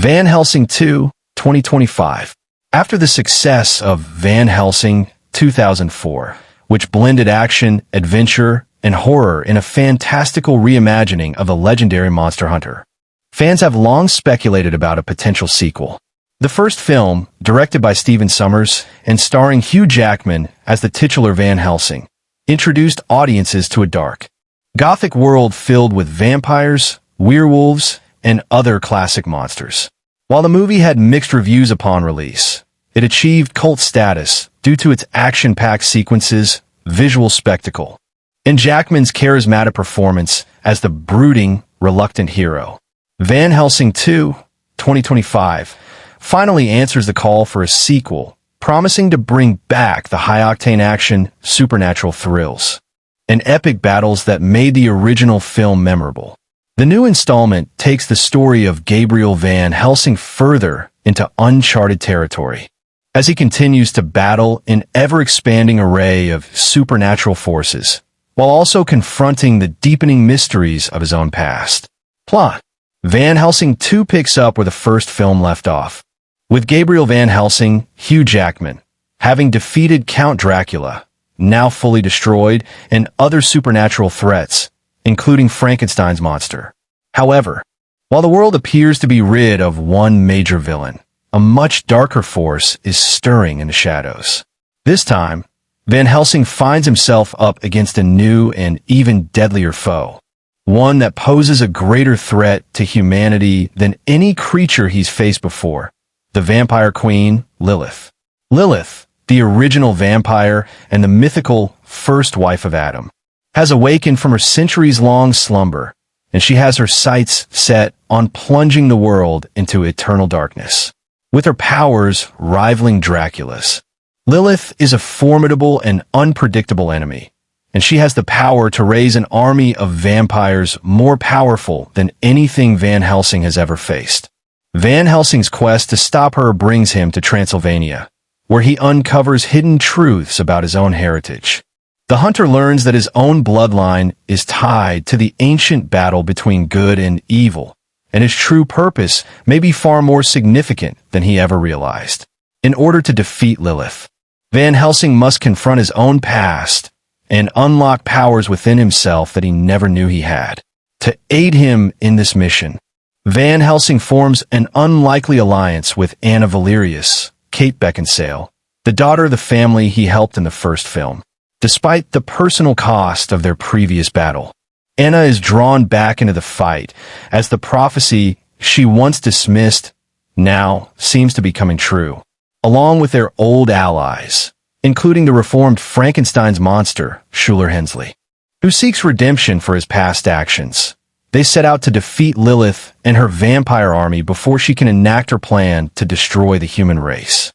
Van Helsing 2, 2025. After the success of Van Helsing 2004, which blended action, adventure, and horror in a fantastical reimagining of the legendary monster hunter, fans have long speculated about a potential sequel. The first film, directed by Stephen Sommers and starring Hugh Jackman as the titular Van Helsing, introduced audiences to a dark, Gothic world filled with vampires, werewolves, and other classic monsters. While the movie had mixed reviews upon release, it achieved cult status due to its action-packed sequences, visual spectacle, and Jackman's charismatic performance as the brooding, reluctant hero. Van Helsing 2, 2025, finally answers the call for a sequel, promising to bring back the high-octane action, supernatural thrills, and epic battles that made the original film memorable. The new installment takes the story of Gabriel Van Helsing further into uncharted territory, as he continues to battle an ever-expanding array of supernatural forces, while also confronting the deepening mysteries of his own past. Plot: Van Helsing 2 picks up where the first film left off, with Gabriel Van Helsing, Hugh Jackman, having defeated Count Dracula, now fully destroyed, and other supernatural threats, including Frankenstein's monster. However, while the world appears to be rid of one major villain, a much darker force is stirring in the shadows. This time, Van Helsing finds himself up against a new and even deadlier foe, one that poses a greater threat to humanity than any creature he's faced before: the vampire queen, Lilith. Lilith, the original vampire and the mythical first wife of Adam, has awakened from her centuries-long slumber, and she has her sights set on plunging the world into eternal darkness, with her powers rivaling Dracula's. Lilith is a formidable and unpredictable enemy, and she has the power to raise an army of vampires more powerful than anything Van Helsing has ever faced. Van Helsing's quest to stop her brings him to Transylvania, where he uncovers hidden truths about his own heritage. The hunter learns that his own bloodline is tied to the ancient battle between good and evil, and his true purpose may be far more significant than he ever realized. In order to defeat Lilith, Van Helsing must confront his own past and unlock powers within himself that he never knew he had. To aid him in this mission, Van Helsing forms an unlikely alliance with Anna Valerius, Kate Beckinsale, the daughter of the family he helped in the first film. Despite the personal cost of their previous battle, Anna is drawn back into the fight as the prophecy she once dismissed now seems to be coming true, along with their old allies, including the reformed Frankenstein's monster, Schuler Hensley, who seeks redemption for his past actions. They set out to defeat Lilith and her vampire army before she can enact her plan to destroy the human race.